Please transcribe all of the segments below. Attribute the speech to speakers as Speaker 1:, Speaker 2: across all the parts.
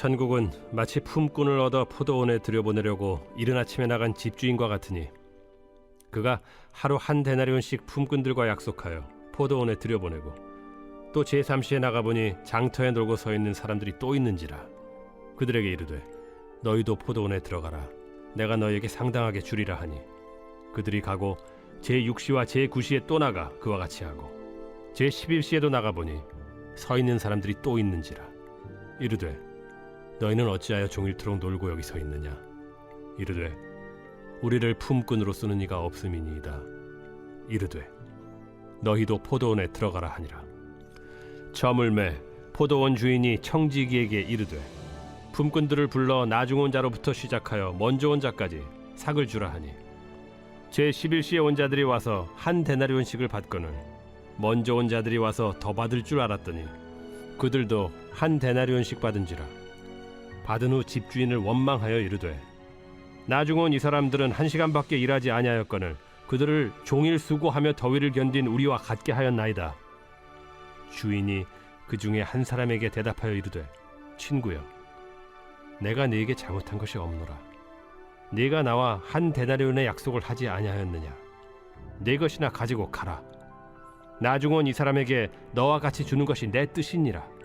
Speaker 1: 천국은 마치 품꾼을 얻어 포도원에 들여보내려고 이른 아침에 나간 집주인과 같으니 그가 하루 한 데나리온씩 품꾼들과 약속하여 포도원에 들여보내고 또 제3시에 나가보니 장터에 놀고 서 있는 사람들이 또 있는지라 그들에게 이르되 너희도 포도원에 들어가라 내가 너희에게 상당하게 주리라 하니 그들이 가고 제6시와 제9시에 또 나가 그와 같이 하고 제11시에도 나가보니 서 있는 사람들이 또 있는지라 이르되 너희는 어찌하여 종일토록 놀고 여기 서 있느냐 이르되 우리를 품꾼으로 쓰는 이가 없음이니이다 이르되 너희도 포도원에 들어가라 하니라. 저물매 포도원 주인이 청지기에게 이르되 품꾼들을 불러 나중 온 자로부터 시작하여 먼저 온 자까지 삭을 주라 하니 제11시에 온 자들이 와서 한 데나리온씩을 받거늘 먼저 온 자들이 와서 더 받을 줄 알았더니 그들도 한 데나리온씩 받은지라. 받은 후 집주인을 원망하여 이르되 나중 온 이 사람들은 1시간밖에 일하지 아니하였거늘 그들을 종일 수고하며 더위를 견딘 우리와 같게 하였나이다. 주인이 그 중에 한 사람에게 대답하여 이르되 친구여 내가 네게 잘못한 것이 없노라. 네가 나와 한 데나리온의 약속을 하지 아니하였느냐. 네 것이나 가지고 가라. 나중 온 이 사람에게 너와 같이 주는 것이 내 뜻이니라.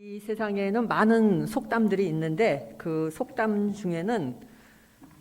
Speaker 2: 이 세상에는 많은 속담들이 있는데 그 속담 중에는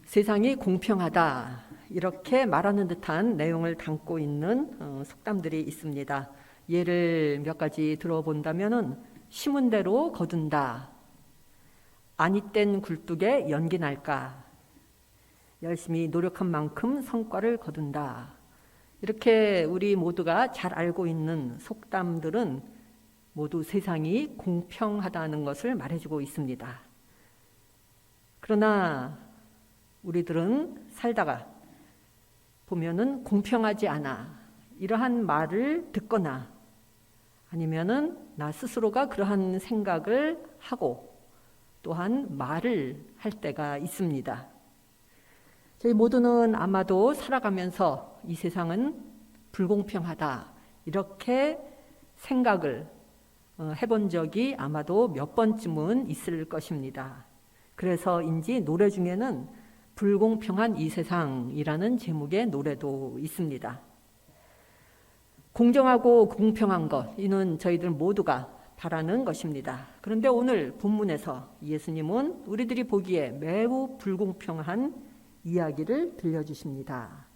Speaker 2: 세상이 공평하다 이렇게 말하는 듯한 내용을 담고 있는 속담들이 있습니다. 예를 몇 가지 들어본다면은 심은 대로 거둔다, 아니 땐 굴뚝에 연기 날까, 열심히 노력한 만큼 성과를 거둔다. 이렇게 우리 모두가 잘 알고 있는 속담들은 모두 세상이 공평하다는 것을 말해주고 있습니다. 그러나 우리들은 살다가 보면은 공평하지 않아 이러한 말을 듣거나 아니면은 나 스스로가 그러한 생각을 하고 또한 말을 할 때가 있습니다. 저희 모두는 아마도 살아가면서 이 세상은 불공평하다 이렇게 생각을 해본 적이 아마도 몇 번쯤은 있을 것입니다. 그래서인지 노래 중에는 불공평한 이 세상이라는 제목의 노래도 있습니다. 공정하고 공평한 것, 이는 저희들 모두가 바라는 것입니다. 그런데 오늘 본문에서 예수님은 우리들이 보기에 매우 불공평한 이야기를 들려주십니다.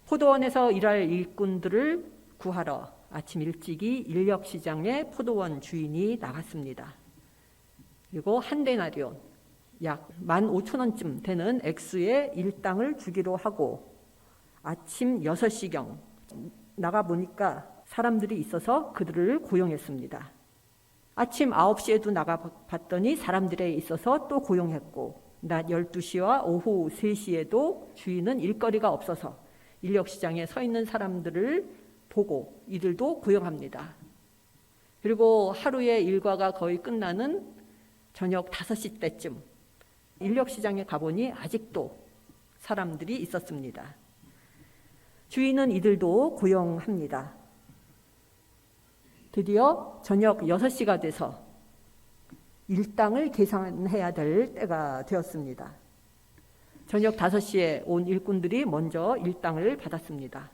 Speaker 2: 포도원에서 일할 일꾼들을 구하러 아침 일찍이 인력시장에 포도원 주인이 나갔습니다. 그리고 한 데나리온, 약 15,000원쯤 되는 액수의 일당을 주기로 하고 아침 6시경 나가보니까 사람들이 있어서 그들을 고용했습니다. 아침 9시에도 나가봤더니 사람들이 있어서 또 고용했고 낮 12시와 오후 3시에도 주인은 일거리가 없어서 인력시장에 서 있는 사람들을 보고 이들도 고용합니다. 그리고 하루의 일과가 거의 끝나는 저녁 5시 때쯤 인력시장에 가보니 아직도 사람들이 있었습니다. 주인은 이들도 고용합니다. 드디어 저녁 6시가 돼서 일당을 계산해야 될 때가 되었습니다. 저녁 5시에 온 일꾼들이 먼저 일당을 받았습니다.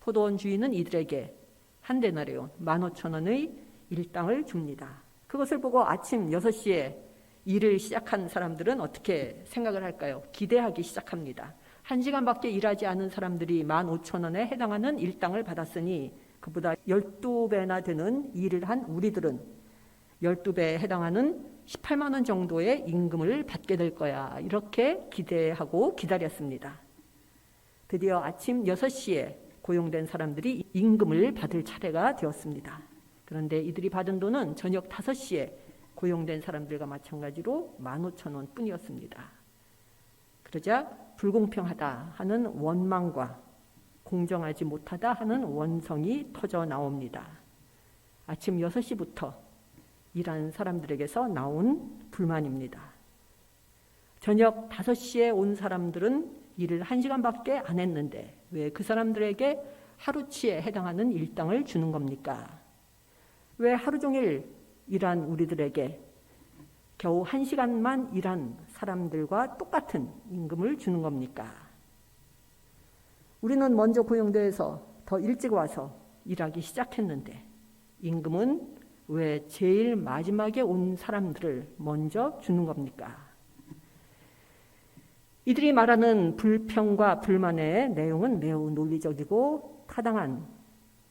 Speaker 2: 포도원 주인은 이들에게 한 데나리온 15,000원의 일당을 줍니다. 그것을 보고 아침 6시에 일을 시작한 사람들은 어떻게 생각을 할까요? 기대하기 시작합니다. 1시간밖에 일하지 않은 사람들이 15,000원에 해당하는 일당을 받았으니 그보다 12배나 되는 일을 한 우리들은 12배에 해당하는 18만 원 정도의 임금을 받게 될 거야. 이렇게 기대하고 기다렸습니다. 드디어 아침 6시에 고용된 사람들이 임금을 받을 차례가 되었습니다. 그런데 이들이 받은 돈은 저녁 5시에 고용된 사람들과 마찬가지로 15,000원 뿐이었습니다. 그러자 불공평하다 하는 원망과 공정하지 못하다 하는 원성이 터져 나옵니다. 아침 6시부터 일한 사람들에게서 나온 불만입니다. 저녁 5시에 온 사람들은 일을 1시간밖에 안 했는데 왜 그 사람들에게 하루치에 해당하는 일당을 주는 겁니까? 왜 하루 종일 일한 우리들에게 겨우 1시간만 일한 사람들과 똑같은 임금을 주는 겁니까? 우리는 먼저 고용돼서 더 일찍 와서 일하기 시작했는데 임금은 왜 제일 마지막에 온 사람들을 먼저 주는 겁니까? 이들이 말하는 불평과 불만의 내용은 매우 논리적이고 타당한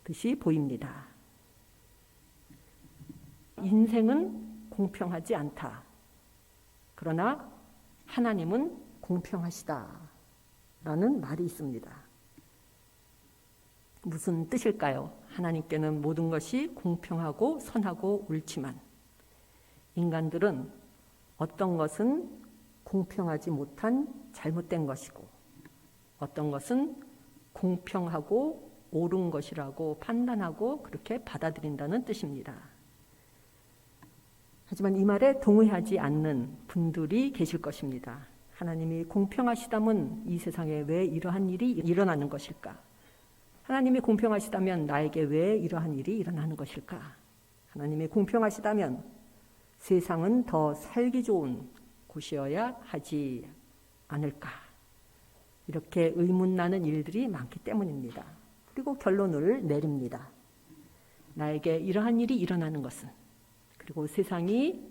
Speaker 2: 듯이 보입니다. 인생은 공평하지 않다. 그러나 하나님은 공평하시다. 라는 말이 있습니다. 무슨 뜻일까요? 하나님께는 모든 것이 공평하고 선하고 옳지만 인간들은 어떤 것은 공평하지 못한 잘못된 것이고 어떤 것은 공평하고 옳은 것이라고 판단하고 그렇게 받아들인다는 뜻입니다. 하지만 이 말에 동의하지 않는 분들이 계실 것입니다. 하나님이 공평하시다면 이 세상에 왜 이러한 일이 일어나는 것일까? 하나님이 공평하시다면 나에게 왜 이러한 일이 일어나는 것일까? 하나님이 공평하시다면 세상은 더 살기 좋은 곳이어야 하지 않을까? 이렇게 의문나는 일들이 많기 때문입니다. 그리고 결론을 내립니다. 나에게 이러한 일이 일어나는 것은, 그리고 세상이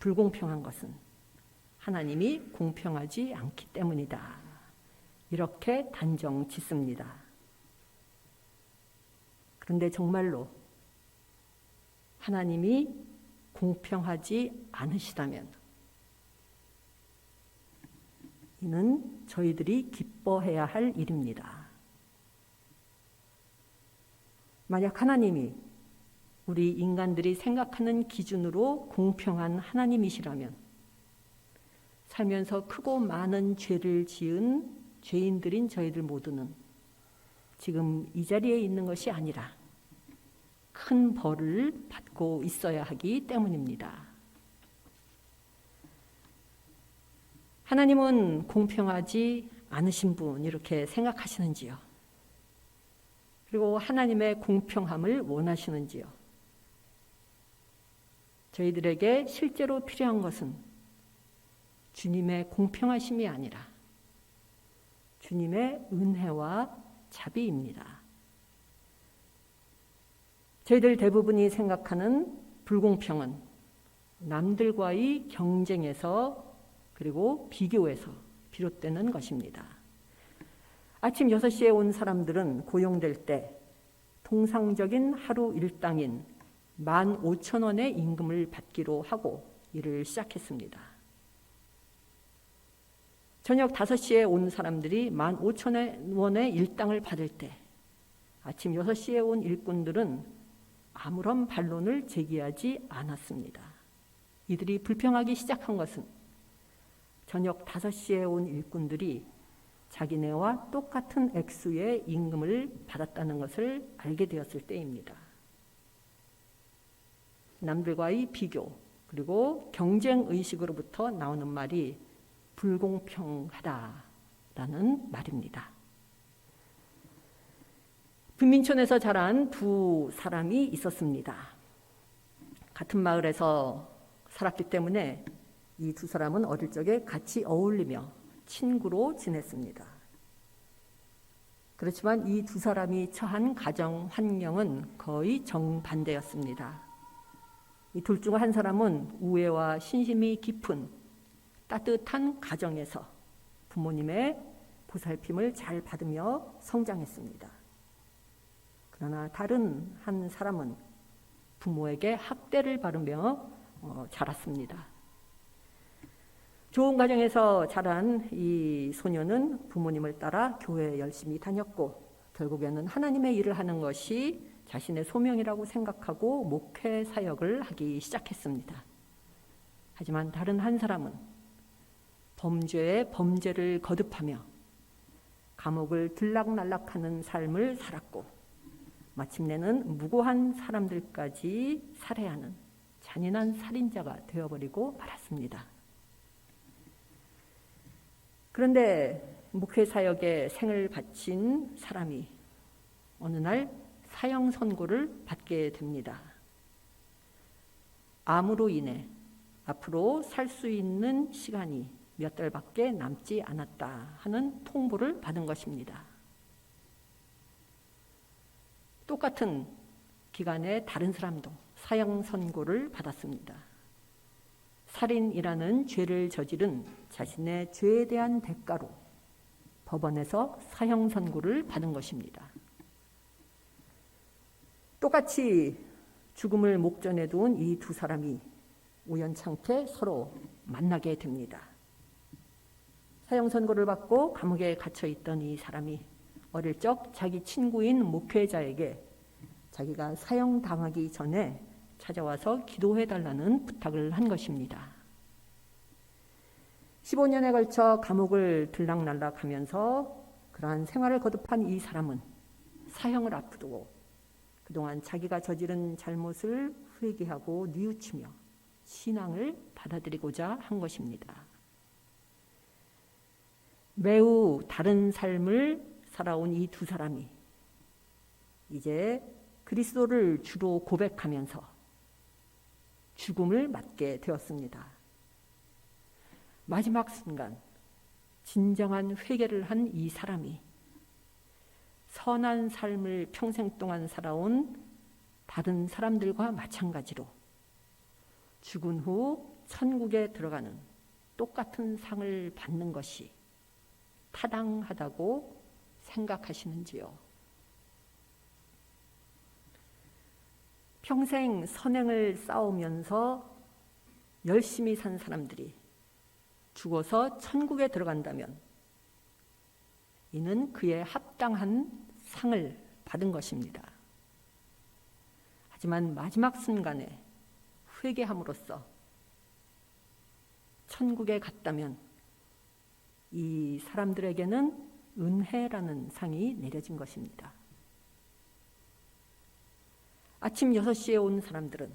Speaker 2: 불공평한 것은 하나님이 공평하지 않기 때문이다. 이렇게 단정 짓습니다. 그런데 정말로 하나님이 공평하지 않으시다면 이는 저희들이 기뻐해야 할 일입니다. 만약 하나님이 우리 인간들이 생각하는 기준으로 공평한 하나님이시라면 살면서 크고 많은 죄를 지은 죄인들인 저희들 모두는 지금 이 자리에 있는 것이 아니라 큰 벌을 받고 있어야 하기 때문입니다. 하나님은 공평하지 않으신 분 이렇게 생각하시는지요? 그리고 하나님의 공평함을 원하시는지요? 저희들에게 실제로 필요한 것은 주님의 공평하심이 아니라 주님의 은혜와 자비입니다. 저희들 대부분이 생각하는 불공평은 남들과의 경쟁에서 그리고 비교에서 비롯되는 것입니다. 아침 6시에 온 사람들은 고용될 때 통상적인 하루 일당인 15,000원의 임금을 받기로 하고 일을 시작했습니다. 저녁 5시에 온 사람들이 15,000원의 일당을 받을 때 아침 6시에 온 일꾼들은 아무런 반론을 제기하지 않았습니다. 이들이 불평하기 시작한 것은 저녁 5시에 온 일꾼들이 자기네와 똑같은 액수의 임금을 받았다는 것을 알게 되었을 때입니다. 남들과의 비교 그리고 경쟁의식으로부터 나오는 말이 불공평하다라는 말입니다. 빈민촌에서 자란 두 사람이 있었습니다. 같은 마을에서 살았기 때문에 이 두 사람은 어릴 적에 같이 어울리며 친구로 지냈습니다. 그렇지만 이 두 사람이 처한 가정 환경은 거의 정반대였습니다. 이 둘 중 한 사람은 우애와 신심이 깊은 따뜻한 가정에서 부모님의 보살핌을 잘 받으며 성장했습니다. 그러나 다른 한 사람은 부모에게 학대를 받으며 자랐습니다. 좋은 가정에서 자란 이 소녀는 부모님을 따라 교회에 열심히 다녔고 결국에는 하나님의 일을 하는 것이 자신의 소명이라고 생각하고 목회 사역을 하기 시작했습니다. 하지만 다른 한 사람은 범죄에 범죄를 거듭하며 감옥을 들락날락하는 삶을 살았고 마침내는 무고한 사람들까지 살해하는 잔인한 살인자가 되어버리고 말았습니다. 그런데 목회 사역에 생을 바친 사람이 어느 날 사형 선고를 받게 됩니다. 암으로 인해 앞으로 살 수 있는 시간이 몇 달밖에 남지 않았다 하는 통보를 받은 것입니다. 똑같은 기간에 다른 사람도 사형 선고를 받았습니다. 살인이라는 죄를 저지른 자신의 죄에 대한 대가로 법원에서 사형 선고를 받은 것입니다. 똑같이 죽음을 목전에 둔 이 두 사람이 우연찮게 서로 만나게 됩니다. 사형 선고를 받고 감옥에 갇혀 있던 이 사람이 어릴 적 자기 친구인 목회자에게 자기가 사형당하기 전에 찾아와서 기도해달라는 부탁을 한 것입니다. 15년에 걸쳐 감옥을 들락날락하면서 그러한 생활을 거듭한 이 사람은 사형을 앞두고 그동안 자기가 저지른 잘못을 회개하고 뉘우치며 신앙을 받아들이고자 한 것입니다. 매우 다른 삶을 살아온 이 두 사람이 이제 그리스도를 주로 고백하면서 죽음을 맞게 되었습니다. 마지막 순간 진정한 회개를 한 이 사람이 선한 삶을 평생 동안 살아온 다른 사람들과 마찬가지로 죽은 후 천국에 들어가는 똑같은 상을 받는 것이 타당하다고 생각하시는지요? 평생 선행을 쌓으면서 열심히 산 사람들이 죽어서 천국에 들어간다면 이는 그에 합당한 상을 받은 것입니다. 하지만 마지막 순간에 회개함으로써 천국에 갔다면 이 사람들에게는 은혜라는 상이 내려진 것입니다. 아침 6시에 온 사람들은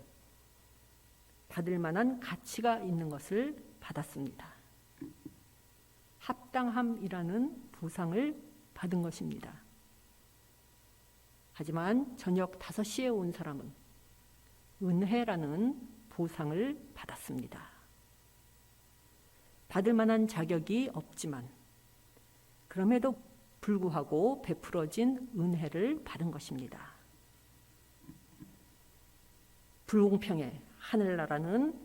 Speaker 2: 받을 만한 가치가 있는 것을 받았습니다. 합당함이라는 보상을 받은 것입니다. 하지만 저녁 5시에 온 사람은 은혜라는 보상을 받았습니다. 받을 만한 자격이 없지만 그럼에도 불구하고 베풀어진 은혜를 받은 것입니다. 불공평의 하늘나라는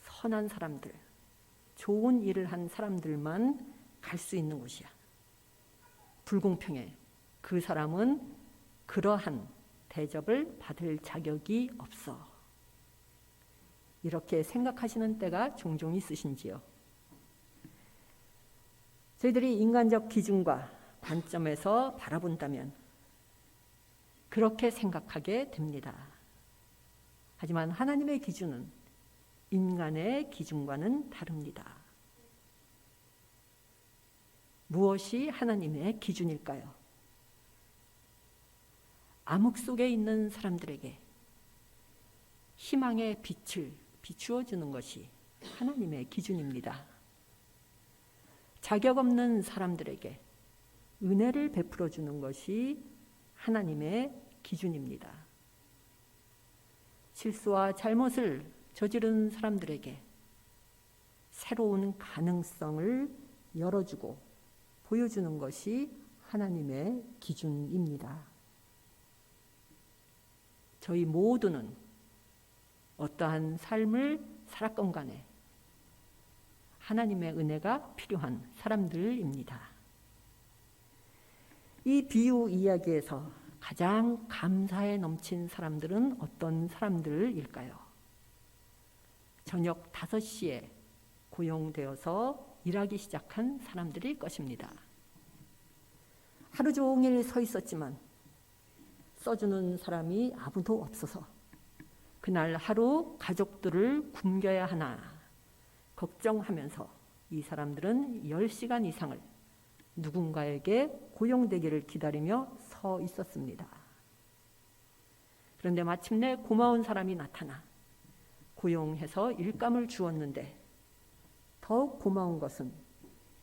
Speaker 2: 선한 사람들, 좋은 일을 한 사람들만 갈 수 있는 곳이야. 불공평해 그 사람은 그러한 대접을 받을 자격이 없어. 이렇게 생각하시는 때가 종종 있으신지요? 저희들이 인간적 기준과 관점에서 바라본다면 그렇게 생각하게 됩니다. 하지만 하나님의 기준은 인간의 기준과는 다릅니다. 무엇이 하나님의 기준일까요? 암흑 속에 있는 사람들에게 희망의 빛을 비추어 주는 것이 하나님의 기준입니다. 자격 없는 사람들에게 은혜를 베풀어 주는 것이 하나님의 기준입니다. 실수와 잘못을 저지른 사람들에게 새로운 가능성을 열어주고 보여주는 것이 하나님의 기준입니다. 저희 모두는 어떠한 삶을 살았건 간에 하나님의 은혜가 필요한 사람들입니다. 이 비유 이야기에서 가장 감사에 넘친 사람들은 어떤 사람들일까요? 저녁 5시에 고용되어서 일하기 시작한 사람들일 것입니다. 하루 종일 서 있었지만 써주는 사람이 아무도 없어서 그날 하루 가족들을 굶겨야 하나 걱정하면서 이 사람들은 10시간 이상을 누군가에게 고용되기를 기다리며 서 있었습니다. 그런데 마침내 고마운 사람이 나타나 고용해서 일감을 주었는데 더욱 고마운 것은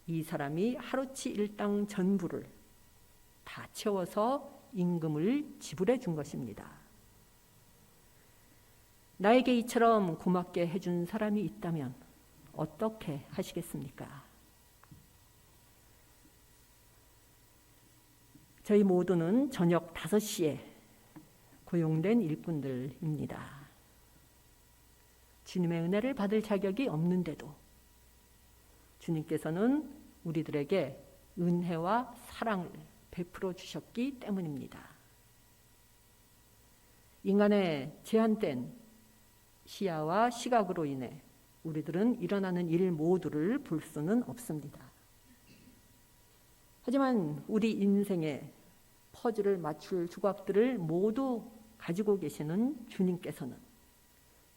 Speaker 2: 이 사람이 하루치 일당 전부를 다 채워서 임금을 지불해 준 것입니다. 나에게 이처럼 고맙게 해준 사람이 있다면 어떻게 하시겠습니까? 저희 모두는 저녁 5시에 고용된 일꾼들입니다. 주님의 은혜를 받을 자격이 없는데도 주님께서는 우리들에게 은혜와 사랑을 베풀어 주셨기 때문입니다. 인간의 제한된 시야와 시각으로 인해 우리들은 일어나는 일 모두를 볼 수는 없습니다. 하지만 우리 인생의 퍼즐을 맞출 조각들을 모두 가지고 계시는 주님께서는,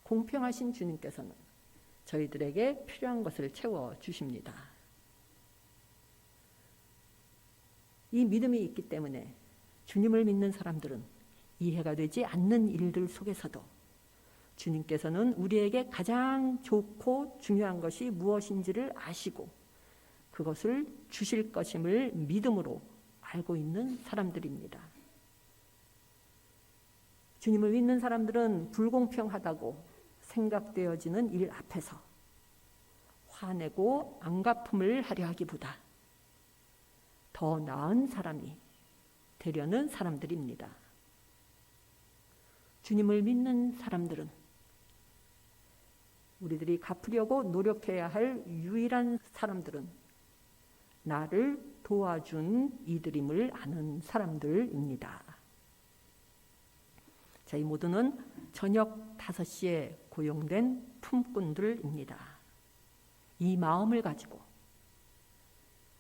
Speaker 2: 공평하신 주님께서는 저희들에게 필요한 것을 채워주십니다. 이 믿음이 있기 때문에 주님을 믿는 사람들은 이해가 되지 않는 일들 속에서도 주님께서는 우리에게 가장 좋고 중요한 것이 무엇인지를 아시고 그것을 주실 것임을 믿음으로 알고 있는 사람들입니다. 주님을 믿는 사람들은 불공평하다고 생각되어지는 일 앞에서 화내고 안갚음을 하려 하기보다 더 나은 사람이 되려는 사람들입니다. 주님을 믿는 사람들은 우리들이 갚으려고 노력해야 할 유일한 사람들은 나를 도와준 이들임을 아는 사람들입니다. 저희 모두는 저녁 5시에 고용된 품꾼들입니다. 이 마음을 가지고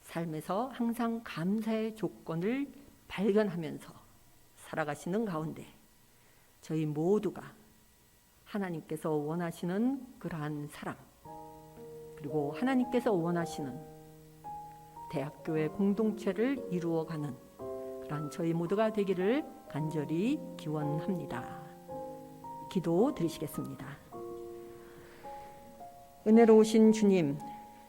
Speaker 2: 삶에서 항상 감사의 조건을 발견하면서 살아가시는 가운데 저희 모두가 하나님께서 원하시는 그러한 사람, 그리고 하나님께서 원하시는 대학교의 공동체를 이루어가는 그러한 저희 모두가 되기를 간절히 기원합니다. 기도 드리시겠습니다. 은혜로우신 주님,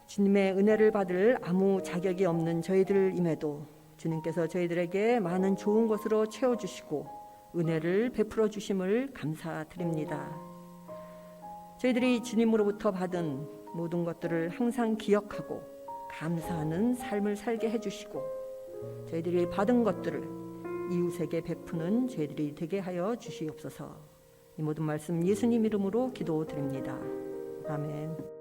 Speaker 2: 주님의 은혜를 받을 아무 자격이 없는 저희들임에도 주님께서 저희들에게 많은 좋은 것으로 채워주시고 은혜를 베풀어 주심을 감사드립니다. 저희들이 주님으로부터 받은 모든 것들을 항상 기억하고 감사하는 삶을 살게 해주시고 저희들이 받은 것들을 이웃에게 베푸는 저희들이 되게 하여 주시옵소서. 이 모든 말씀 예수님 이름으로 기도드립니다. 아멘.